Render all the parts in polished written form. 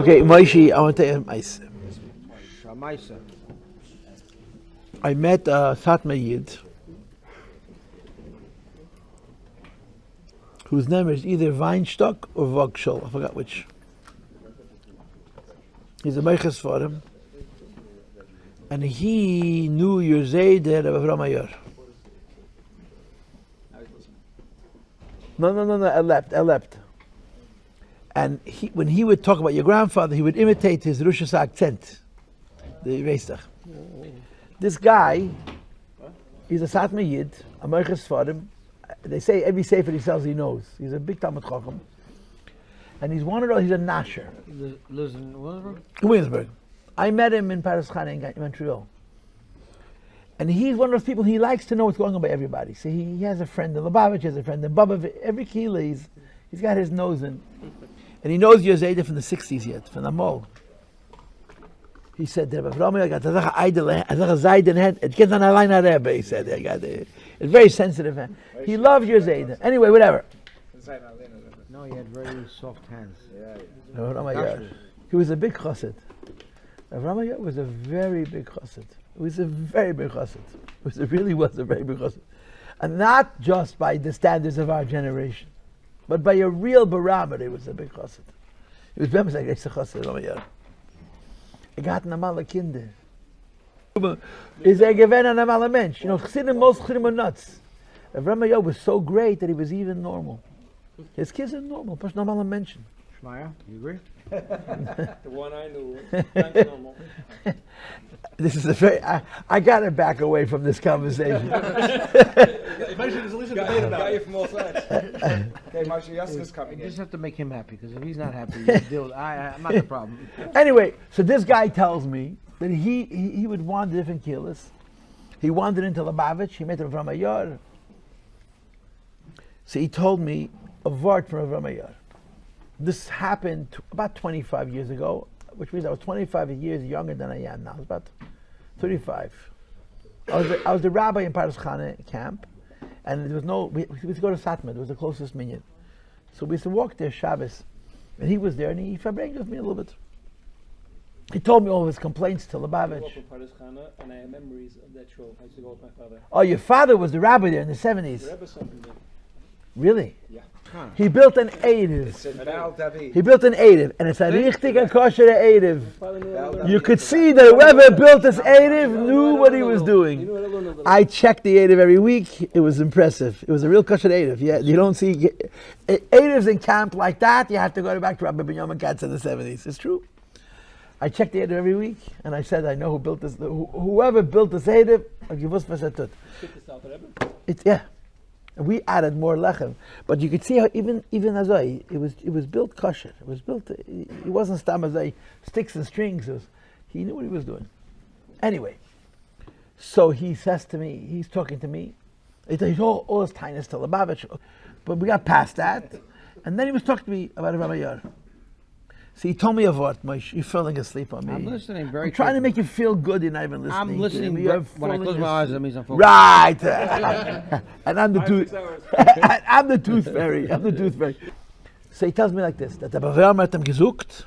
Okay, Moshe, I want to tell you mice. CHAMISHA. I met a Satmar Yid whose name is either Weinstock or Vogschel. I forgot which. He's a Meiches for him. And he knew Yosei der Rebbe Mayor. No, I left. And when he would talk about your grandfather, he would imitate his Russian accent, the Reistach. This guy, he's a Satmar Yid, a Meiches for him. They say every sefer he sells he knows. He's a big Talmud Chacham. And he's one of those, he's a Nasher. He lives in Williamsburg? Williamsburg. I met him in Paris Khana in Montreal. And he's one of those people, he likes to know what's going on by everybody. So he has a friend in Lubavitch, he has a friend in Bubba. Every Kila, he's got his nose in. And he knows Yosei from the 60s yet, from the mall. He said, he said, it's very sensitive. He loves Yosei. Anyway, whatever. No, he had very soft hands. He was a big chassid. Rabbi was a very big chassid. It was a very big chassid. It really was a very big chassid. And not just by the standards of our generation, but by a real barometer, it was a big chassid. It was better like a chassid, Rabbi. He got normale Kinder. Is given a normale Mensch. You know, Chassidim, most Chassidim are nuts. Rabbi was so great that he was even normal. His kids are normal, but normale Menschen. Shmaya, you agree? The one I knew, that's normal. This is a very. I got to back away from this conversation. There's at least a debate about it from all sides. Okay, Moshe Yossi coming You in. just have to make him happy, because if he's not happy, you deal with I'm not the problem. Anyway, so this guy tells me that he would wander different kilas. He wandered into Lubavitch. He met Rav Mayor. So he told me a word from Rav Mayor. This happened about 25 years ago, which means I was 25 years younger than I am now. I was about 35. I was the rabbi in Paris Khana camp, and there was we used to go to Satmar. It was the closest minyan. So we used to walk there Shabbos, and he was there, and he Farbrengen with me a little bit. He told me all of his complaints to I grew Lubavitch. up in Paris Khana, and I have memories of that show. I used to go with my father. Oh, your father was the rabbi there in the 70s. The Rebbe something there. Really? Yeah. He built an Eidiv. It's in Bal David. He built an Eidiv, and it's a richtig and kosher Eidiv. Father knew what You could see that whoever built this Eidiv knew what he was doing. I checked the Eidiv every week. It was impressive. It was a real kosher Eidiv. Yeah, you don't see Eidivs in camp like that. You have to go back to Rabbi Binyamin Katz in the 70s. It's true. I checked the Eidiv every week, and I said, I know who built this. Whoever built this Eidiv, I'll give us for it's yeah. We added more lechem, but you could see how even azay it was built kosher. It was built. It wasn't stam azay sticks and strings. He knew what he was doing. Anyway, so he says to me, he's talking to me. He's all his tinus to Lubavitch, but we got past that, and then he was talking to me about Rabbi Yar. So he told me a word, Moshe. You're falling asleep on me. I'm listening very I'm trying to carefully. make you feel good. You're not even listening. I'm listening. When I close my eyes, that means I'm focused. Right. And I'm the 5-6 tooth. hours. I'm the tooth fairy. I'm the tooth fairy. So he tells me like this: that the Rebbe hat ihm gesucht,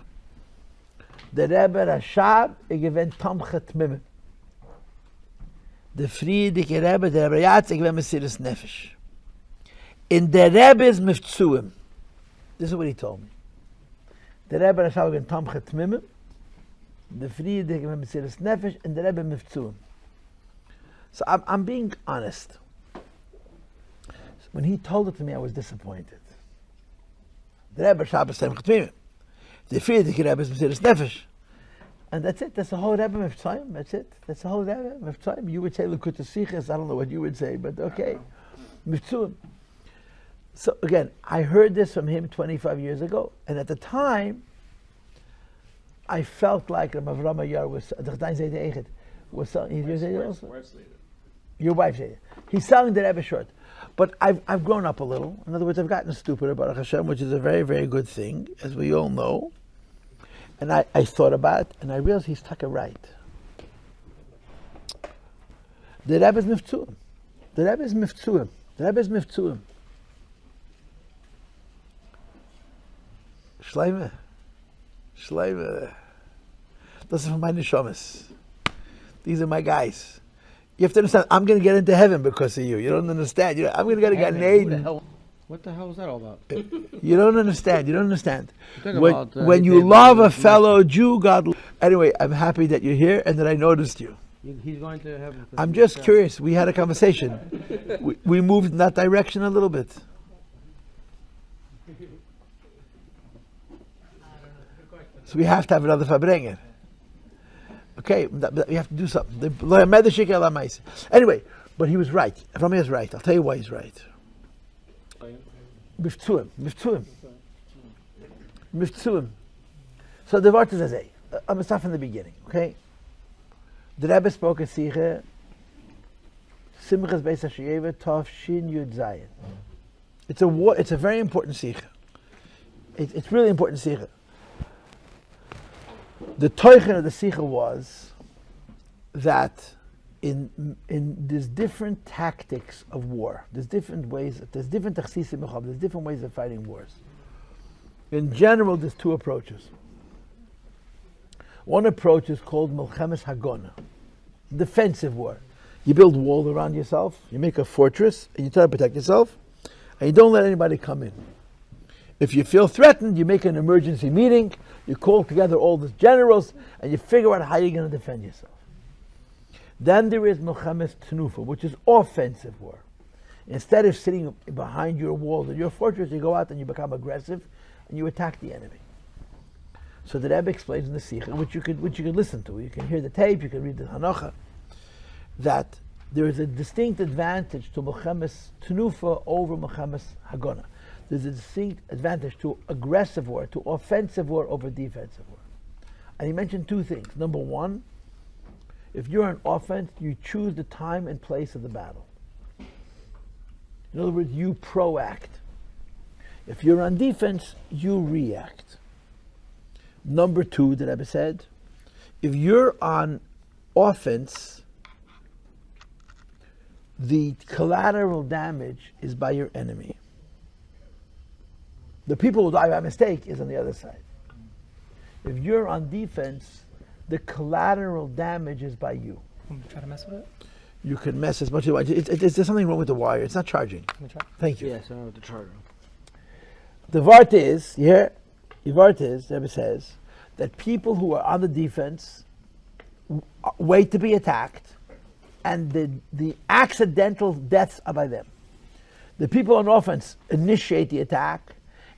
der Rebbe Rashab, gewinnt Tamchet Mimim. Der friedige Rebbe, der Rebbe Yatz, gewinnt Mesiris Nefesh. In der Rebbe's MIVTZOYIM. This is what he told me. The Rebbe Rashab gewinnt Tamchet Mimim, the friedige gewinnt Mesiris Nefesh, and the Rebbe MIVTZOYIM. So I'm being honest. When he told it to me, I was disappointed. The Rebbe Shabbos Tem Chetmimim. The Friedrich Rebbe is Mesiris Nefesh. And that's it. That's the whole Rebbe MIVTZOYIM. That's it. That's the whole Rebbe MIVTZOYIM. You would say Lekut Sichas. I don't know what you would say, but okay. MIVTZOYIM. So again, I heard this from him 25 years ago. And at the time, I felt like Rabbi Yar was selling. Your wife said it. He's selling the Rebbe short. But I've grown up a little. In other words, I've gotten stupider, Baruch Hashem, which is a very, very good thing, as we all know. And I thought about it, and I realized he's taka right. The Rebbe is MIVTZOYIM. The Rebbe is MIVTZOYIM. The Rebbe is MIVTZOYIM. Shleime. Shleime. This is for my neshamas. These are my guys. You have to understand, I'm going to get into heaven because of you. You don't understand. I'm going to get a Heaven, Gan who the Eden. hell- What the hell is that all about? You don't understand. You don't understand. You're talking When, about, when you David love a Lewis. fellow Jew, God. Anyway, I'm happy that you're here and that I noticed you. He's going to heaven. I'm just curious. We had a conversation. We moved in that direction a little bit. So we have to have another Farbrengen. Okay, we have to do something. Anyway, but he was right. Rami is right. I'll tell you why he's right. MIVTZOYIM. So the word is as I'm going to start from the beginning, okay? The Rebbe spoke a Siche, Simchas Beis HaSheyeva, Tov Shin Yud Zayin. It's a very important Siche. It's really important Siche. The Teuchen of the Siche was that in there's different tactics of war. There's different ways. There's different tachsisim mechav. There's different ways of fighting wars. In general, there's two approaches. One approach is called Milchemes Hagona, defensive war. You build a wall around yourself. You make a fortress, and you try to protect yourself, and you don't let anybody come in. If you feel threatened, you make an emergency meeting. You call together all the generals, and you figure out how you're going to defend yourself. Then there is Milchemes Tnufa, which is offensive war. Instead of sitting behind your walls and your fortress, you go out and you become aggressive, and you attack the enemy. So the Rebbe explains in the Sikha, which you could listen to. You can hear the tape, you can read the Hanocha, that there is a distinct advantage to Milchemes Tnufa over Milchemes Hagona. There's a distinct advantage to aggressive war, to offensive war over defensive war. And he mentioned two things. Number one, if you're on offense, you choose the time and place of the battle. In other words, you proact. If you're on defense, you react. Number two, the Rebbe said, if you're on offense, the collateral damage is by your enemy. The people who die by mistake is on the other side. If you're on defense, the collateral damage is by you. Try to mess with it. You can mess as much as you want. There's something wrong with the wire. It's not charging. Let me try. Thank you. Yes, I know what the charter. The Vart is, the Rebbe says, that people who are on the defense wait to be attacked, and the accidental deaths are by them. The people on offense initiate the attack,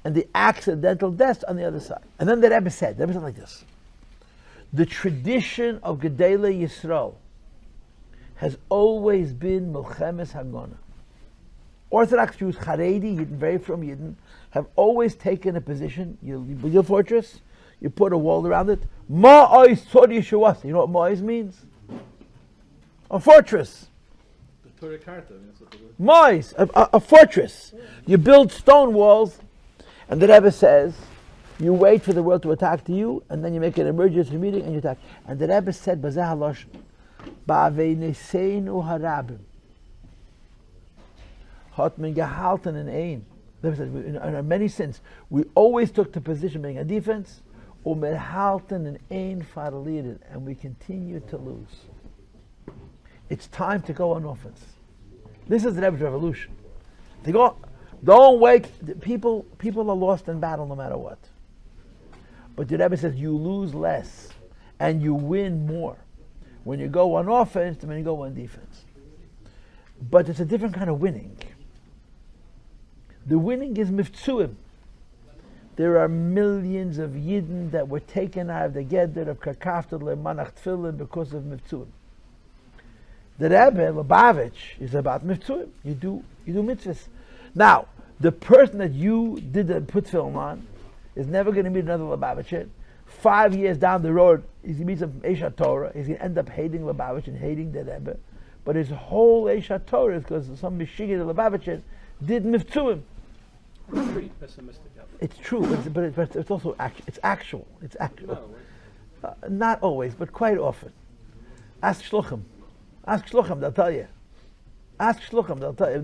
and the accidental deaths on the other side. And then the Rebbe said like this: the tradition of Gedolei Yisrael has always been Milchemes Hagona. Orthodox Jews, Haredi, Yidden, very from Yidden, have always taken a position. You build a fortress, you put a wall around it. Ma'ois tzod Yeshuas. You know what ma'ois means? A fortress. Ma'ois, a fortress. You build stone walls, and the Rebbe says, you wait for the world to attack to you, and then you make an emergency meeting and you attack. And the Rebbe said, Bazeh halosh, ba'avei neseinu harabim. Hat men gehalten in ein. In our many sins, we always took the position being a defense, umerhalten in ein farlieren, and we continue to lose. It's time to go on offense. This is the Rebbe's revolution. They go, don't wait. People are lost in battle no matter what. But the Rebbe says you lose less and you win more when you go on offense than when you go on defense. But it's a different kind of winning. The winning is MIVTZOYIM. There are millions of Yidden that were taken out of the Geder of Karkafta Lemanach Tfilin because of MIVTZOYIM. The Rebbe, Lubavitch, is about MIVTZOYIM. You do mitzvahs. Now, the person that you did put film on is never going to meet another Lubavitcher. 5 years down the road, he meets him from Eshat Torah. He's going to end up hating Lubavitch and hating the Rebbe. But his whole Eshat Torah is because some Mishigin Lubavitcher did MIVTZOYIM. Pretty pessimistic. It's true, but it's also actual. It's actual. Not always, but quite often. Ask Shluchim. They'll tell you. Ask Shluchim, they'll tell you.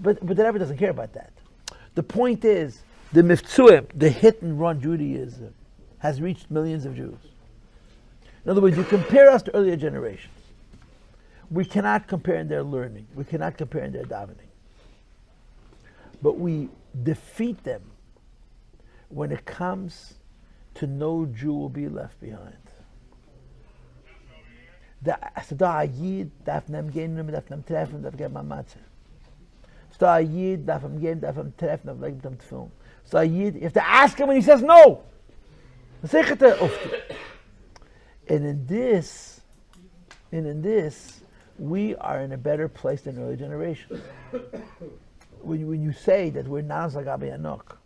But the Rebbe doesn't care about that. The point is, The MIVTZOYIM, the hit and run Judaism, has reached millions of Jews. In other words, you compare us to earlier generations. We cannot compare in their learning. We cannot compare in their davening. But we defeat them when it comes to no Jew will be left behind. Da Yid darf nem gehen, darf nem treffen, darf geben am Matze. Da Yid darf hem gehen, darf hem treffen, darf legen dem film. Da Yid, you have to ask him and he says no. Zeg het oft. And in this, we are in a better place than early generations. When you say that we're not like Rabbi Anok,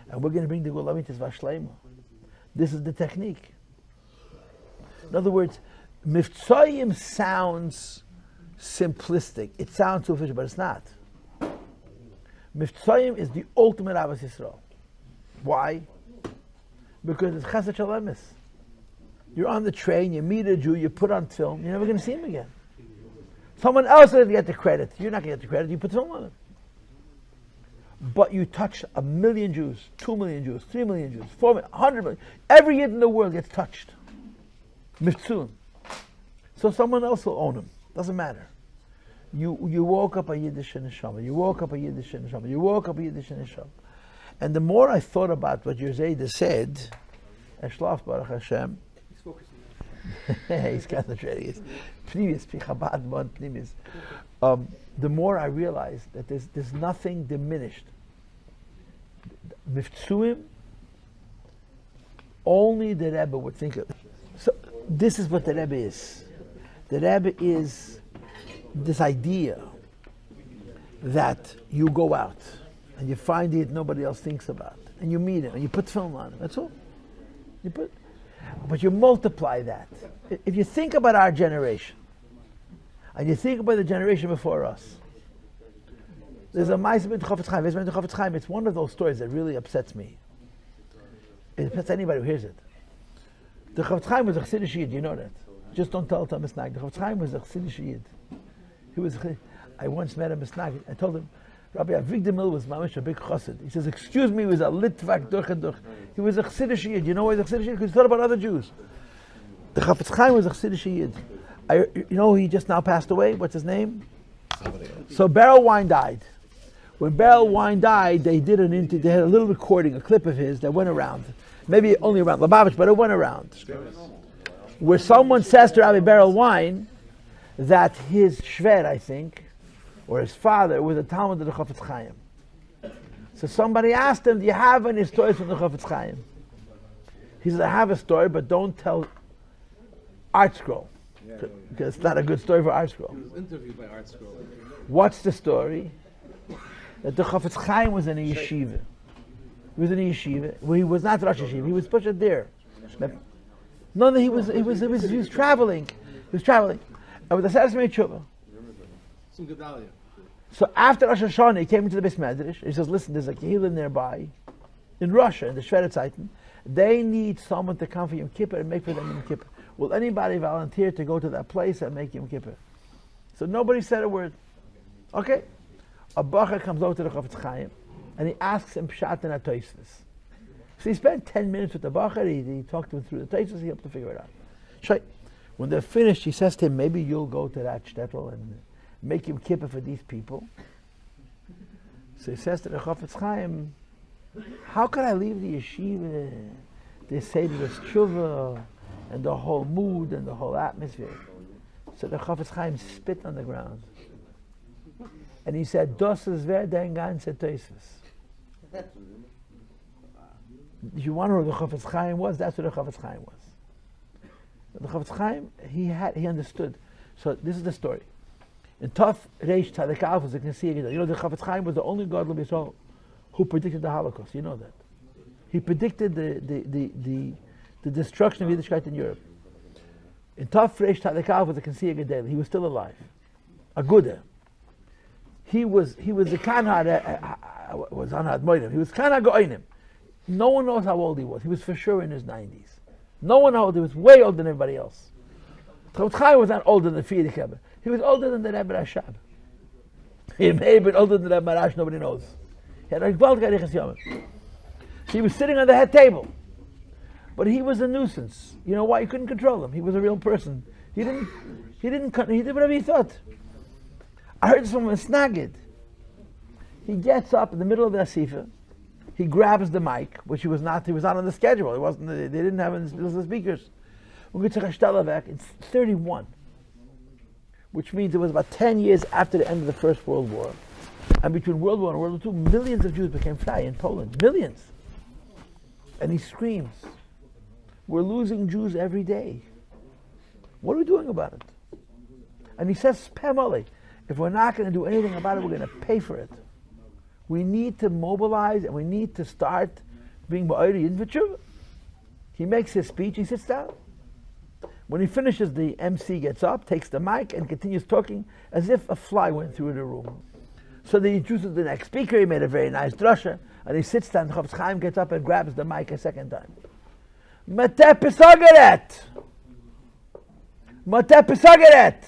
and we're going to bring the Gula Mitzvah Shleima, this is the technique. In other words, MIVTZOYIM sounds simplistic. It sounds superficial, but it's not. MIVTZOYIM is the ultimate Ahavas Yisrael. Why? Because it's Chesed Shel Emes. You're on the train, you meet a Jew, you put on film, you're never going to see him again. Someone else is going to get the credit. You're not going to get the credit, you put film on him. But you touch 1 million Jews, 2 million Jews, 3 million Jews, 4 million, 100 million. Every Yid in the world gets touched. MIVTZOYIM. So someone else will own him. Doesn't matter. You woke up a Yiddish neshama. You woke up a Yiddish neshama. You woke up a Yiddish neshama. And the more I thought about what your Zayda said, Eshlaf Baruch Hashem, He's focusing. he's concentrating. He's Pnimis, Pichabad, Mon Pnimis. The more I realized that there's nothing diminished. MIVTZOYIM, only the Rebbe would think of. So this is what the Rebbe is. The Rebbe is this idea that you go out and you find it nobody else thinks about, and you meet him and you put film on him. That's all. But you multiply that. If you think about our generation, and you think about the generation before us, there's a Ma'aseh ben Chofetz Chaim. It's one of those stories that really upsets me. It upsets anybody who hears it. The Chofetz Chaim was a Chassidish Yid, you know that. Just don't tell it to a Misnag. The Chofetz Chaim was a Chassidish Yid. I once met a Misnag. I told him, Rabbi Avigdor was mamish a big chassid. He says, excuse me, he was a litvak durch and durch. He was a Chassidish Yid. You know why he was a Chassidish Yid? Because he thought about other Jews. The Chofetz Chaim was a Chassidish Yid. You know he just now passed away? What's his name? So Beryl Wine died. When Beryl Wine died, they had a little recording, a clip of his that went around. Maybe only around Lubavitch, but it went around. Where someone says to Rabbi Beryl Wine that his shver, I think, or his father was a Talmud of the Chofetz Chaim. So somebody asked him, do you have any stories from the Chofetz Chaim? He says, I have a story, but don't tell Art Scroll. Because it's not a good story for Art Scroll. He was interviewed by Art Scroll. What's the story? That the Chofetz Chaim was in a yeshiva. He was in a yeshiva. Well, he was not Rosh Yeshiva. He was pushed there. No, he was traveling. He was traveling. And with the Saras made tshuva. Some Gedalia. So after Rosh Hashanah, he came into the Beis Medrash. He says, listen, there's a kehillah nearby in Russia, in the Shveret Zeiten. They need someone to come for Yom Kippur and make for them Yom Kippur. Will anybody volunteer to go to that place and make Yom Kippur? So nobody said a word. Okay. A bacher comes over to the Chofetz Chaim and he asks him Pshat and Atoisvis. So he spent 10 minutes with the bacher. He talked to him through the Toisvis. He helped to figure it out. When they're finished, he says to him, maybe you'll go to that shtetl and make Yom Kippur for these people. So he says to the Chofetz Chaim, how could I leave the yeshiva? They say there's tshuva and the whole mood and the whole atmosphere. So the Chofetz Chaim spit on the ground. And he said, Das ist wer dein ganze Toisvis. You want to know who the Chofetz Chaim was? That's what the Chofetz Chaim was. The Chofetz Chaim, he understood. So this is the story. In Tov Reish Tzaddik Aleph was the Knesset. You know, the Chofetz Chaim was the only godly Yisrael who predicted the Holocaust. You know that. He predicted the destruction of Yiddishkeit in Europe. In Tov Reish Tzaddik Aleph was the Knesset Gedel. He was still alive. A Guda. He was a Kanad, was Anad Moinim. He was Kanad Goinim. No one knows how old he was. He was for sure in his 90s. No one knows. He was way older than everybody else. Chofetz Chaim was not older than the Frierdiker Rebbe. He was older than the Rebbe Rashab. He may have been older than the Rebbe Marash, nobody knows. He had a Gvald Garichas Yomim. He was sitting on the head table. But he was a nuisance. You know why? You couldn't control him. He was a real person. He did whatever he thought. I heard this from a snagid. He gets up in the middle of the asifa. He grabs the mic, which he was not on the schedule. They didn't have the speakers. It's 31, which means it was about 10 years after the end of the First World War. And between World War and World War II, millions of Jews became frei in Poland. Millions. And he screams, we're losing Jews every day. What are we doing about it? And he says, Pamole, if we're not going to do anything about it, we're going to pay for it. We need to mobilize and we need to start being ba'ori in v'tshuva. He makes his speech, he sits down. When he finishes, the MC gets up, takes the mic, and continues talking as if a fly went through the room. So they introduces the next speaker. He made a very nice drasha, and he sits down. Chofetz Chaim gets up and grabs the mic a second time. Mate pisageret! Mate pisageret!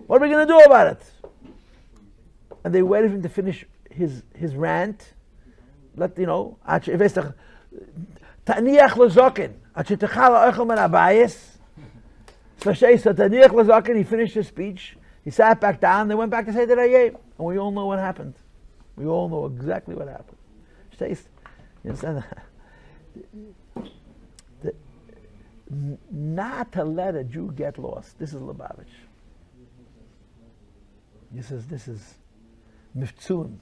What are we going to do about it? And they waited for him to finish his rant. Let you know. Ta'niach lezokin. Ta'niach lezokin. He finished his speech. He sat back down. They went back to say that I gave. And we all know what happened. We all know exactly what happened. You understand? Not to let a Jew get lost. This is Lubavitch. This is MIVTZOYIM.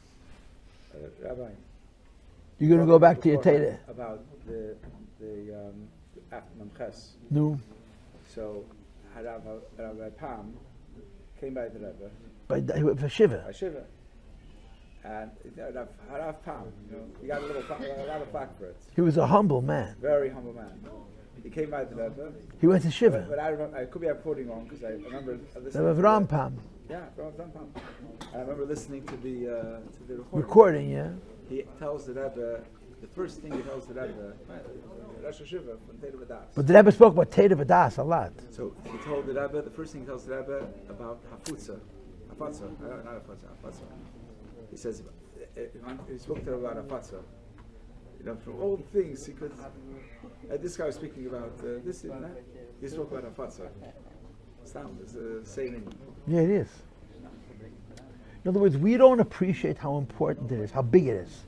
Rabbi, You're going to go back to your Teda. about the after Mamches. No. So Rabbi Pam came by the Rebbe For Shiva. by Shiva, and Harav Pam, he got a lot of flack for it. He was a humble man. Very humble man. He came by the Rebbe. He went to Shiva. But I remember, I could be quoting wrong because I remember listening. The Ram Pam. Yeah, Ram Pam. I remember listening to the Recording, yeah. He tells the Rebbe, the first thing he tells the Rebbe, Rosh Hashiva from Teda V'das. But the Rebbe spoke about Teda V'das a lot. So he told the Rebbe, the first thing he tells the Rebbe about Hafutza. Not Hafutza. He says, he spoke to him about Hafutza. From all the things he could. This guy was speaking about this and that. He spoke about Hafutza. It's the same. Yeah, it is. In other words, we don't appreciate how important it is, how big it is.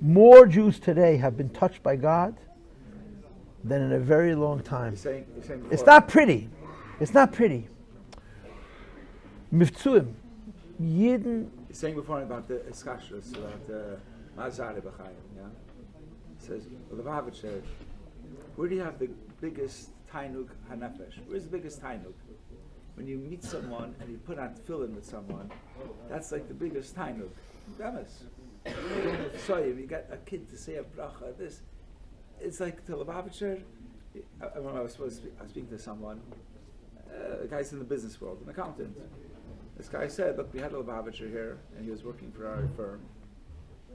More Jews today have been touched by God than in a very long time. You're saying It's not pretty. It's not pretty. MIVTZOYIM. Yidden. He's saying before about the Iskashus, about Mazari B'chayim, yeah? He says, Lubavitch said, where do you have the biggest Tainug HaNefesh? Where's the biggest Tainug? When you meet someone and you put on tefillin with someone, that's like the biggest Tainug. Bemis. You got a kid to say a bracha, this. It's like the Lubavitcher. I remember I was speaking to someone, a guy's in the business world, an accountant. This guy said, look, we had a Lubavitcher here, and he was working for our firm.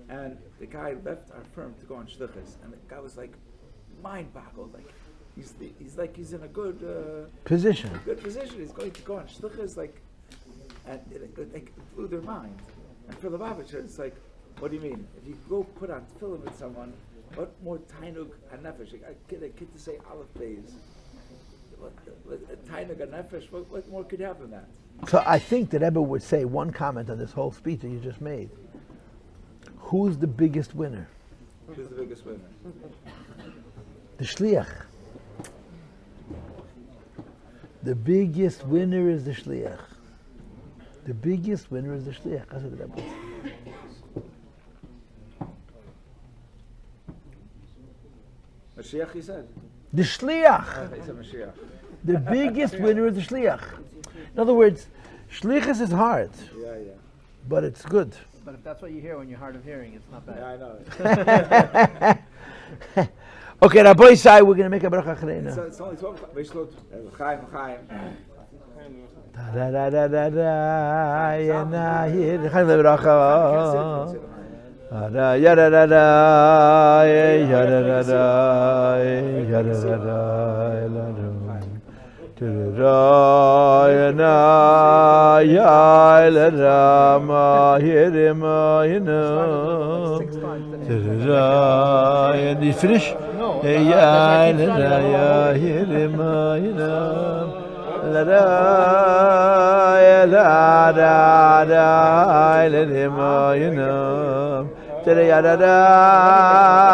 And the guy left our firm to go on shlichus, and the guy was like mind-boggled. Like he's in a good position. Good position. He's going to go on shlichus, and it blew their mind. And for the Lubavitcher, it's like, what do you mean? If you go put on tefillin with someone, what more tainug hanefesh? A kid to say aleph beis. Tainug hanefesh. What more could you have than that? So I think that Rebbe would say one comment on this whole speech that you just made. Who's the biggest winner? Who's the biggest winner? The shliach. The biggest winner is the shliach. The biggest winner is the shliach. That's what the Rebbe would say. Mashiach, he said. The shliach. He said Mashiach. The biggest winner is the shliach. In other words, shlichus is hard, Yeah. but it's good. But if that's what you hear when you're hard of hearing, it's not bad. Yeah, I know. Okay, Rabbi Sai, we're going to make a bracha achrena. It's only 12 o'clock. V'shlot. Chaim. Da da da da da ya na here the bracha. Da ya da da da ya da da da ya da da da la do. Da ya na ya la rama hirima hina. And you finish? No. Ya la ya hirima hina. La da ya la da da la hirima hina. Ya da da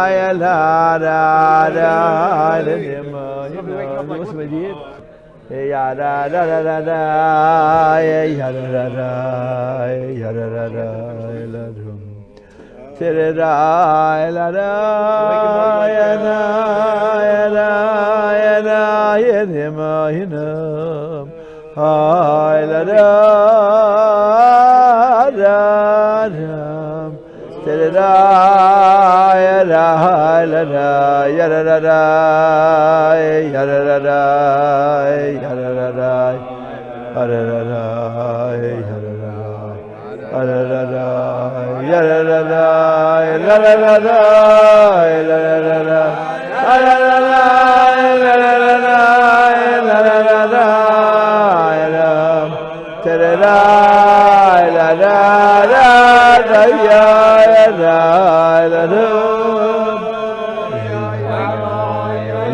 ya la da da la hirima hina. What's my deal? Ya da da da da da ya da da da ya da da da la dum tere da la da ya da ya da ya da ya da ma hina ay la da da da tere da ya da la da ya da da da ya da da da ya da da da ya da da da ya da da da ya da da da ya da da da ya da da da ya da da da ya da da da ya da da da ya da tere da la da da da ya da la da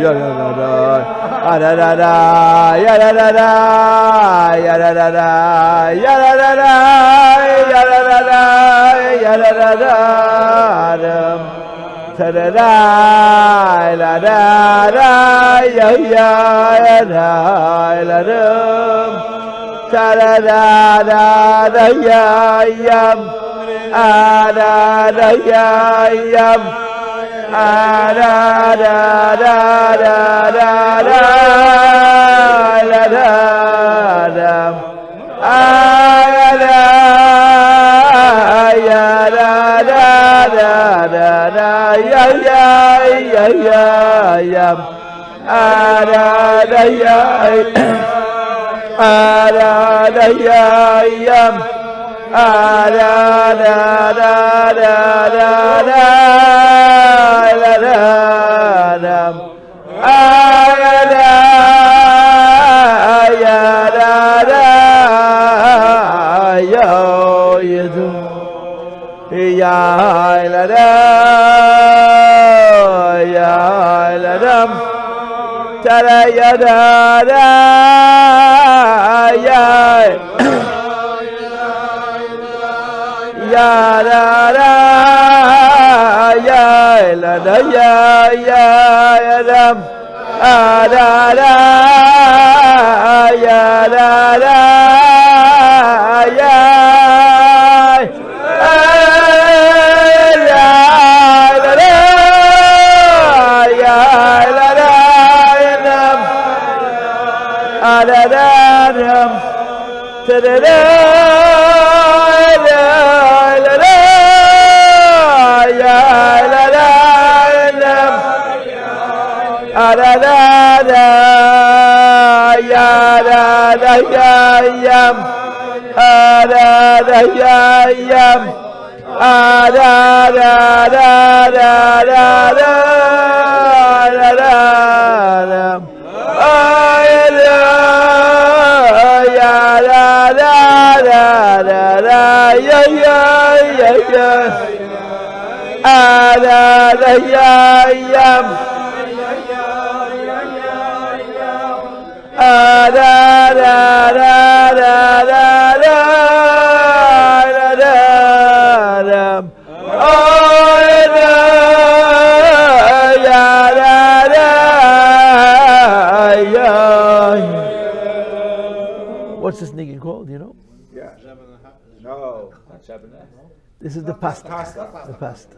ya da da da da da ya da da da ya da da da ya da da da ya da da da ya da da da ta da da la da da ya ya da la da ta da da da da ya yam da da ya yam da da da da da da la da da ya da da da da da ya ya ya ya ya da da ya da da ya ya da da da da da da la da da ya da da yo yedu ya la da ya la dam tara ya da da ya ya da da ya la da ya ya dam da da ya da da ya What's this nigga called, do you know? Yeah. No, not Shabbat. This is the pasta. Pasta. The pasta.